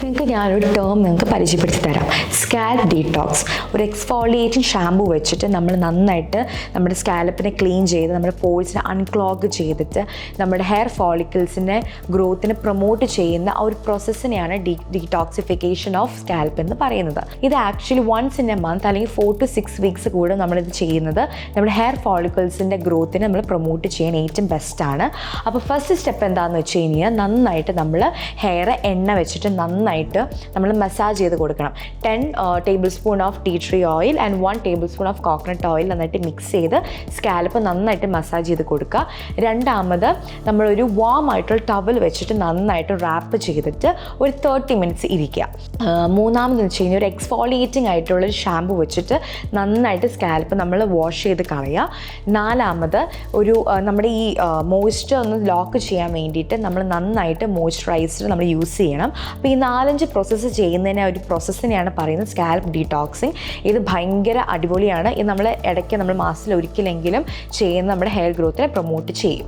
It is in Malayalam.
നിങ്ങൾക്ക് ഞാനൊരു ടേം നിങ്ങൾക്ക് പരിചയപ്പെടുത്തി തരാം. Scalp detox. ഒരു എക്സ്ഫോളിയേറ്റിംഗ് ഷാമ്പു വെച്ചിട്ട് നമ്മൾ നന്നായിട്ട് നമ്മുടെ സ്കാൽപ്പിനെ ക്ലീൻ ചെയ്ത് നമ്മുടെ പോഴ്സിനെ അൺക്ലോഗ് ചെയ്തിട്ട് നമ്മുടെ ഹെയർ ഫോളിക്കിൾസിൻ്റെ ഗ്രോത്തിനെ പ്രൊമോട്ട് ചെയ്യുന്ന ആ ഒരു പ്രോസസ്സിനെയാണ് ഡീടോക്സിഫിക്കേഷൻ ഓഫ് സ്കാൽപ്പ് എന്ന് പറയുന്നത്. ഇത് actually once in a month അല്ലെങ്കിൽ 4 to 6 വീക്സ് കൂടെ നമ്മളിത് ചെയ്യുന്നത് നമ്മുടെ ഹെയർ ഫോളിക്കിൾസിൻ്റെ ഗ്രോത്തിനെ നമ്മൾ പ്രൊമോട്ട് ചെയ്യാൻ ഏറ്റവും ബെസ്റ്റാണ്. അപ്പോൾ ഫസ്റ്റ് സ്റ്റെപ്പ് എന്താണെന്ന് വെച്ച് കഴിഞ്ഞാൽ നന്നായിട്ട് നമ്മൾ ഹെയർ എണ്ണ വെച്ചിട്ട് നന്നായിട്ട് നമ്മൾ മസാജ് ചെയ്ത് കൊടുക്കണം. 10 tablespoon of tea tree oil and 1 tablespoon of coconut oil നന്നായിട്ട് മിക്സ് ചെയ്ത് സ്കാൽപ്പ് നന്നായിട്ട് മസാജ് ചെയ്ത് കൊടുക്കുക. രണ്ടാമത് നമ്മളൊരു വാം ആയിട്ടുള്ള ടവൽ വെച്ചിട്ട് നന്നായിട്ട് റാപ്പ് ചെയ്തിട്ട് ഒരു 30 മിനിറ്റ്സ് ഇരിക്കുക. മൂന്നാമതെന്ന് വെച്ച് കഴിഞ്ഞാൽ ഒരു എക്സ്ഫോളിയേറ്റിംഗ് ആയിട്ടുള്ളൊരു ഷാമ്പു വെച്ചിട്ട് നന്നായിട്ട് സ്കാൽപ്പ് നമ്മൾ വാഷ് ചെയ്ത് കളയുക. നാലാമത് ഒരു നമ്മുടെ ഈ മോയ്സ്ചർ ഒന്ന് ലോക്ക് ചെയ്യാൻ വേണ്ടിയിട്ട് നമ്മൾ നന്നായിട്ട് മോയ്സ്ചറൈസർ നമ്മൾ യൂസ് ചെയ്യണം. അപ്പോൾ ഈ 4-5 പ്രോസസ്സ് ചെയ്യുന്നതിന് ഒരു പ്രോസസ്സിനെയാണ് പറയുന്നത് സ്കാൽപ്പ് ഡീടോക്സിങ്. ഇത് ഭയങ്കര അടിപൊളിയാണ്. ഇത് നമ്മൾ ഇടയ്ക്ക് നമ്മൾ മാസത്തിൽ ഒരിക്കലെങ്കിലും ചെയ്യുന്ന നമ്മുടെ ഹെയർ ഗ്രോത്തിനെ പ്രൊമോട്ട് ചെയ്യും.